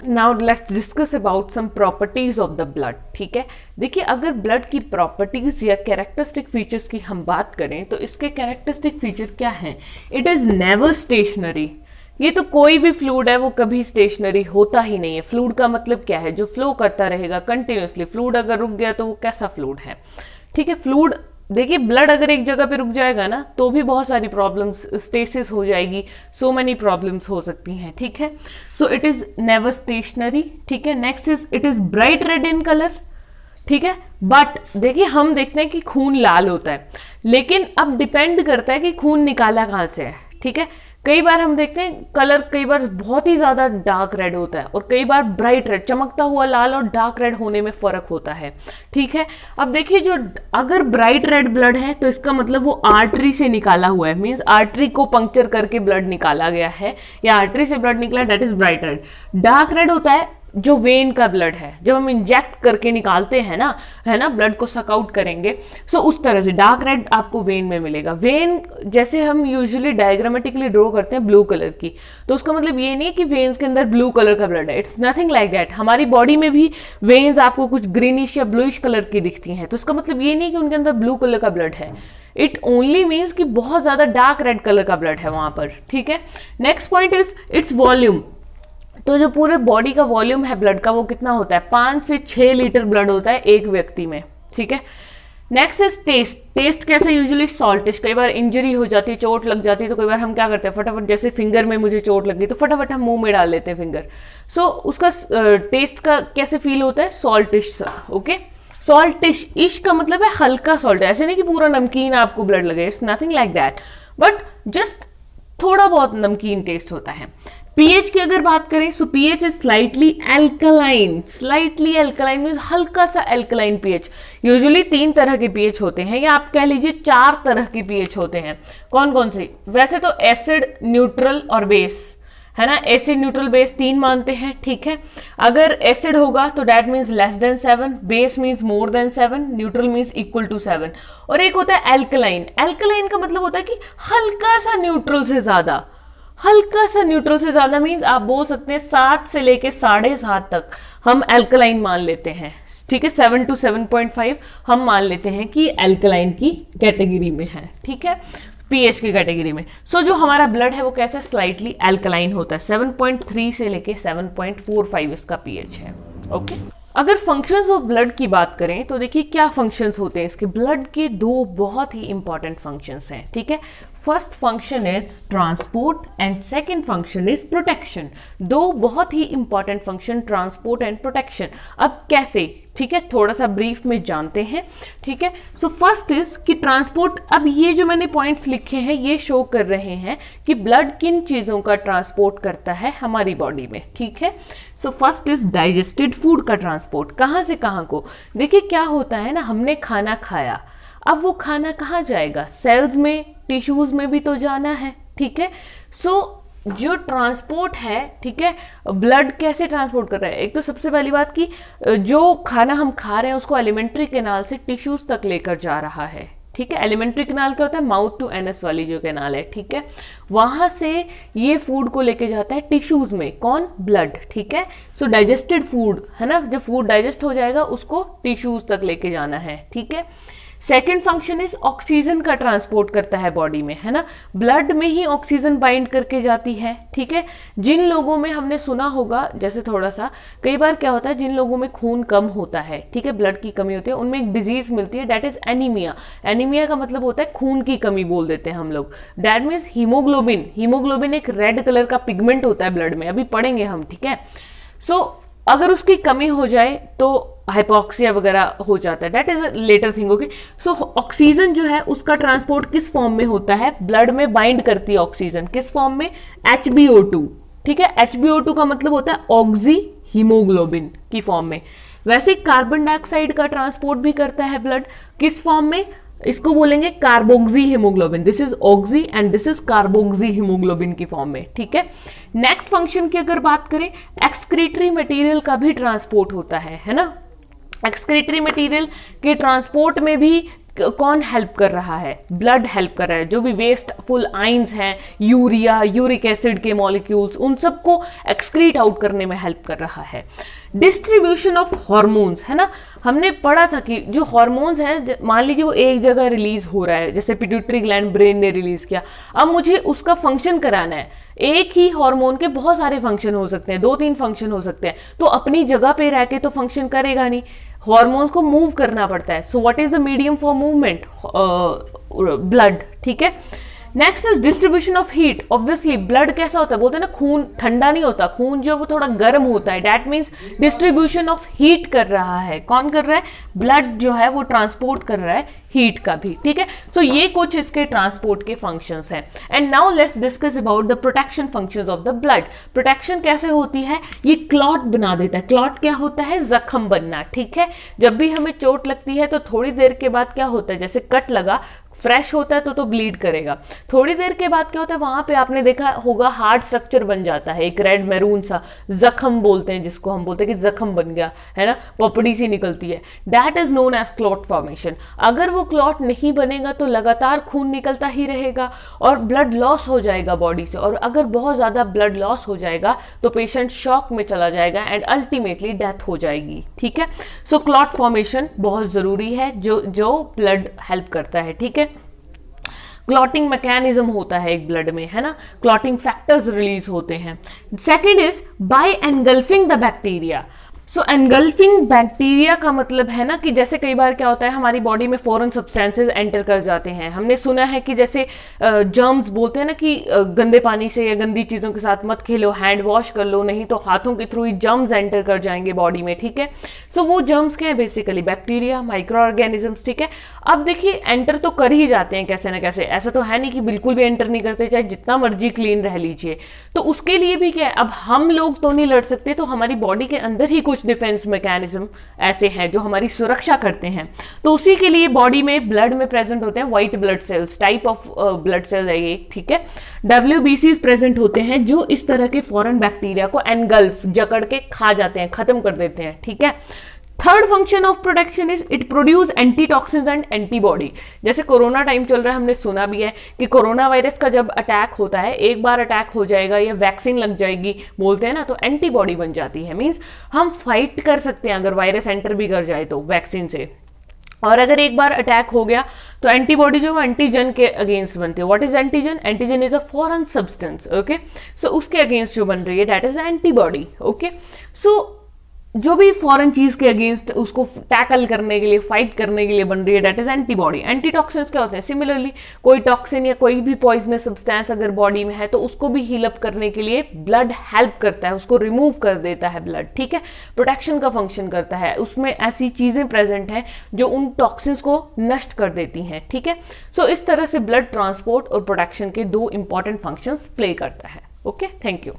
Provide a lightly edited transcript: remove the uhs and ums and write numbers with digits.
Now let's discuss about some properties of the blood. ठीक है, देखिए अगर ब्लड की प्रॉपर्टीज या कैरेक्टरिस्टिक फीचर्स की हम बात करें तो इसके कैरेक्टरिस्टिक फीचर क्या हैं? It is never stationary. ये तो कोई भी फ्लूइड है वो कभी स्टेशनरी होता ही नहीं है। फ्लूइड का मतलब क्या है? जो फ्लो करता रहेगा कंटिन्यूसली। फ्लूइड अगर रुक गया तो वो कैसा फ्लूइड है? ठीक है, फ्लूइड देखिए ब्लड अगर एक जगह पे रुक जाएगा ना तो भी बहुत सारी प्रॉब्लम्स, स्टेसिस हो जाएगी, सो मेनी प्रॉब्लम्स हो सकती हैं। ठीक है, so it is never stationary. ठीक है, next is it is bright red in colour. ठीक है, बट देखिए हम देखते हैं कि खून लाल होता है, लेकिन अब डिपेंड करता है कि खून निकाला कहाँ से है। ठीक है, कई बार हम देखते हैं कलर कई बार बहुत ही ज्यादा डार्क रेड होता है और कई बार ब्राइट रेड, चमकता हुआ लाल और डार्क रेड होने में फर्क होता है। ठीक है, अब देखिए जो अगर ब्राइट रेड ब्लड है तो इसका मतलब वो आर्टरी से निकाला हुआ है, मींस आर्टरी को पंक्चर करके ब्लड निकाला गया है या आर्टरी से ब्लड निकला, that is bright red. Dark red होता है जो वेन का ब्लड है, जब हम इंजेक्ट करके निकालते हैं ना, है ना, ब्लड को सक आउट करेंगे, सो उस तरह से डार्क रेड आपको वेन में मिलेगा। वेन जैसे हम यूजुअली डायग्रामेटिकली ड्रॉ करते हैं ब्लू कलर की, तो उसका मतलब ये नहीं है कि वेन्स के अंदर ब्लू कलर का ब्लड है, इट्स नथिंग लाइक दैट। हमारी बॉडी में भी वेन्स आपको कुछ ग्रीनिश या ब्लूइश कलर की दिखती हैं, तो उसका मतलब ये नहीं कि उनके अंदर ब्लू कलर का ब्लड है। इट ओनली मीन्स कि बहुत ज्यादा डार्क रेड कलर का ब्लड है वहां पर। ठीक है, next point is its volume. तो जो पूरे बॉडी का वॉल्यूम है ब्लड का वो कितना होता है? 5 से 6 लीटर ब्लड होता है एक व्यक्ति में। ठीक है, नेक्स्ट इज टेस्ट। टेस्ट कैसे? यूजुअली सॉल्टिश। कई बार इंजरी हो जाती है, चोट लग जाती है, तो कई बार हम क्या करते हैं फटाफट, जैसे फिंगर में मुझे चोट लगी तो फटाफट हम मुंह में डाल लेते हैं फिंगर। सो उसका टेस्ट का कैसे फील होता है? सॉल्टिश सा। ओके, सॉल्टिश। इश का मतलब है हल्का सॉल्ट, ऐसे नहीं कि पूरा नमकीन आपको ब्लड लगे, it's nothing like that, but just थोड़ा बहुत नमकीन टेस्ट होता है। पीएच की अगर बात करें सो pH is slightly alkaline. Slightly alkaline means हल्का सा एल्कलाइन पीएच। यूजुअली 3 तरह के पीएच होते हैं, या आप कह लीजिए 4 तरह के पीएच होते हैं। कौन कौन से? वैसे तो एसिड, न्यूट्रल और बेस, है ना। एसिड, न्यूट्रल, बेस 3 मानते हैं। ठीक है, अगर एसिड होगा तो that means less than 7, base means more than 7, neutral means equal to 7। और एक होता है एल्कलाइन। एल्कलाइन का मतलब होता है कि हल्का सा न्यूट्रल से ज्यादा, हल्का सा न्यूट्रल से ज्यादा मीन्स आप बोल सकते हैं 7 से लेके 7.5 तक हम एल्कलाइन मान लेते हैं। ठीक है, 7 to 7.5 हम मान लेते हैं कि एल्कलाइन की कैटेगरी में है। ठीक है, पीएच की कैटेगरी में। सो जो हमारा ब्लड है वो कैसे? स्लाइटली एल्कलाइन होता है। 7.3 से लेके 7.45 इसका पीएच है। ओके, अगर फंक्शंस ऑफ ब्लड की बात करें तो देखिए क्या फंक्शंस होते हैं इसके। ब्लड के 2 बहुत ही इंपॉर्टेंट फंक्शंस हैं। ठीक है, first function is transport and second function is protection. 2 बहुत ही important function, transport and protection. अब कैसे? ठीक है, थोड़ा सा ब्रीफ में जानते हैं। ठीक है, सो फर्स्ट इज कि ट्रांसपोर्ट। अब ये जो मैंने पॉइंट्स लिखे हैं ये शो कर रहे हैं कि ब्लड किन चीजों का ट्रांसपोर्ट करता है हमारी बॉडी में। ठीक है, so first is digested food का ट्रांसपोर्ट। कहां से कहां को? देखिए क्या होता है ना, हमने खाना खाया, अब वो खाना कहाँ जाएगा? सेल्स में, टिश्यूज में भी तो जाना है। ठीक है, सो जो ट्रांसपोर्ट है, ठीक है, ब्लड कैसे ट्रांसपोर्ट कर रहा है? एक तो सबसे पहली बात कि जो खाना हम खा रहे हैं उसको एलिमेंट्री कैनाल से टिश्यूज तक लेकर जा रहा है। ठीक है, एलिमेंट्री कैनाल क्या होता है? माउथ टू एनस वाली जो कैनाल है। ठीक है, वहां से ये फूड को लेके जाता है टिश्यूज में। कौन? ब्लड। ठीक है, सो डाइजेस्टेड फूड, है ना, जब फूड डाइजेस्ट हो जाएगा उसको टिश्यूज तक लेके जाना है। ठीक है, सेकेंड फंक्शन इज ऑक्सीजन का ट्रांसपोर्ट करता है बॉडी में, है ना। ब्लड में ही ऑक्सीजन बाइंड करके जाती है। ठीक है, जिन लोगों में हमने सुना होगा, जैसे थोड़ा सा कई बार क्या होता है, जिन लोगों में खून कम होता है, ठीक है, ब्लड की कमी होती है, उनमें एक डिजीज मिलती है, दैट इज एनीमिया। एनीमिया का मतलब होता है खून की कमी बोल देते हैं हम लोग। That means haemoglobin. हीमोग्लोबिन एक रेड कलर का पिगमेंट होता है ब्लड में, अभी पढ़ेंगे हम। ठीक है, सो अगर उसकी कमी हो जाए तो हाइपोक्सिया वगैरह हो जाता है, that is a later thing. Okay, so oxygen जो है उसका ट्रांसपोर्ट किस फॉर्म में होता है? ब्लड में बाइंड करती है ऑक्सीजन, किस फॉर्म में? HbO2। ठीक है, HbO2 का मतलब होता है ऑक्सी हीमोग्लोबिन की फॉर्म में। वैसे कार्बन डाइऑक्साइड का ट्रांसपोर्ट भी करता है ब्लड, किस फॉर्म में? इसको बोलेंगे carboxy haemoglobin. This is oxy and this is carboxy haemoglobin की फॉर्म में। ठीक है, नेक्स्ट फंक्शन की अगर बात करें, एक्सक्रीटरी मटेरियल का भी ट्रांसपोर्ट होता है ना। एक्सक्रीटरी मटेरियल के ट्रांसपोर्ट में भी कौन हेल्प कर रहा है? ब्लड हेल्प कर रहा है। जो भी वेस्टफुल आइंस हैं, यूरिया, यूरिक एसिड के मॉलिक्यूल्स, उन सबको एक्सक्रीट आउट करने में हेल्प कर रहा है। डिस्ट्रीब्यूशन ऑफ हॉर्मोन्स, है ना, हमने पढ़ा था कि जो हॉर्मोन्स हैं, मान लीजिए वो एक जगह रिलीज हो रहा है, जैसे पिट्यूटरी ग्लैंड ब्रेन ने रिलीज किया, अब मुझे उसका फंक्शन कराना है। एक ही हार्मोन के बहुत सारे फंक्शन हो सकते हैं, 2-3 फंक्शन हो सकते हैं, तो अपनी जगह पे रह के तो फंक्शन करेगा नहीं, हॉर्मोन्स को मूव करना पड़ता है। So what is the medium for movement? Blood, ठीक है। Next is distribution of heat. Obviously blood कैसा होता है, बोलते हैं ना खून ठंडा नहीं होता, खून जो वो थोड़ा गर्म होता है, that means distribution of heat कर रहा है। कौन कर रहा है? ब्लड जो है वो ट्रांसपोर्ट कर रहा है हीट का भी, ठीक है। सो ये कुछ इसके ट्रांसपोर्ट के फंक्शंस हैं। And now let's discuss about the protection functions of the blood. Protection कैसे होती है? ये क्लॉट बना देता है। क्लॉट क्या होता है? जख्म बनना, ठीक है। जब भी हमें चोट लगती है तो थोड़ी देर के बाद क्या होता है, जैसे कट लगा, फ्रेश होता है तो ब्लीड करेगा, थोड़ी देर के बाद क्या होता है, वहां पे आपने देखा होगा हार्ड स्ट्रक्चर बन जाता है, एक रेड मैरून सा, जख्म बोलते हैं जिसको, हम बोलते हैं कि जख्म बन गया, है ना, पपड़ी सी निकलती है, that is known as clot formation. अगर वो क्लॉट नहीं बनेगा तो लगातार खून निकलता ही रहेगा और ब्लड लॉस हो जाएगा बॉडी से, और अगर बहुत ज्यादा ब्लड लॉस हो जाएगा तो पेशेंट शॉक में चला जाएगा एंड अल्टीमेटली डेथ हो जाएगी, ठीक है। सो क्लॉट फॉर्मेशन बहुत जरूरी है, जो ब्लड हेल्प करता है, ठीक है। क्लॉटिंग मैकेनिज्म होता है एक ब्लड में, है ना, क्लॉटिंग फैक्टर्स रिलीज होते हैं। Second is by engulfing the bacteria. So engulfing bacteria का मतलब है ना कि जैसे कई बार क्या होता है, हमारी बॉडी में फॉरेन सब्सटेंसेस एंटर कर जाते हैं। हमने सुना है कि जैसे जर्म्स बोलते हैं ना कि गंदे पानी से या गंदी चीज़ों के साथ मत खेलो, हैंड वॉश कर लो, नहीं तो हाथों के थ्रू ही जर्म्स एंटर कर जाएंगे बॉडी में, ठीक है। सो वो जर्म्स क्या है? बेसिकली बैक्टीरिया, माइक्रो ऑर्गेनिजम्स, ठीक है। अब देखिए एंटर तो कर ही जाते हैं कैसे ना कैसे, ऐसा तो है नहीं कि बिल्कुल भी एंटर नहीं करते, चाहे जितना मर्जी क्लीन रह लीजिए। तो उसके लिए भी क्या है, अब हम लोग तो नहीं लड़ सकते, तो हमारी बॉडी के अंदर ही कुछ डिफेंस मैकेनिज्म ऐसे हैं जो हमारी सुरक्षा करते हैं। तो उसी के लिए बॉडी में ब्लड में प्रेजेंट होते हैं white blood cells, type of blood cells है ये, ठीक है। WBCs प्रेजेंट होते हैं जो इस तरह के फॉरेन बैक्टीरिया को एनगल्फ, जकड़ के खा जाते हैं, खत्म कर देते हैं, ठीक है। Third function of protection is it produce antitoxins and antibody. जैसे कोरोना टाइम चल रहा है, हमने सुना भी है कि कोरोना वायरस का जब अटैक होता है, एक बार अटैक हो जाएगा या वैक्सीन लग जाएगी बोलते हैं ना, तो एंटीबॉडी बन जाती है, मींस हम फाइट कर सकते हैं अगर वायरस एंटर भी कर जाए तो वैक्सीन से। और अगर एक बार अटैक हो गया तो एंटीबॉडी जो एंटीजन के अगेंस्ट बनते हैं। What is antigen? Antigen is a foreign substance, okay. So उसके अगेंस्ट जो बन रही है that is antibody, okay. So जो भी फॉरेन चीज के अगेंस्ट उसको टैकल करने के लिए, फाइट करने के लिए बन रही है, दैट इज एंटीबॉडी। एंटीटॉक्सिन्स क्या होते हैं? सिमिलरली कोई टॉक्सिन या कोई भी पॉइजनस सब्सटेंस अगर बॉडी में है तो उसको भी हील अप करने के लिए ब्लड हेल्प करता है, उसको रिमूव कर देता है ब्लड, ठीक है। प्रोटेक्शन का फंक्शन करता है, उसमें ऐसी चीजें प्रेजेंट हैं जो उन टॉक्सिन्स को नष्ट कर देती हैं, ठीक है। सो इस तरह से ब्लड ट्रांसपोर्ट और प्रोटेक्शन के 2 इंपॉर्टेंट फंक्शंस प्ले करता है, ओके। Thank you.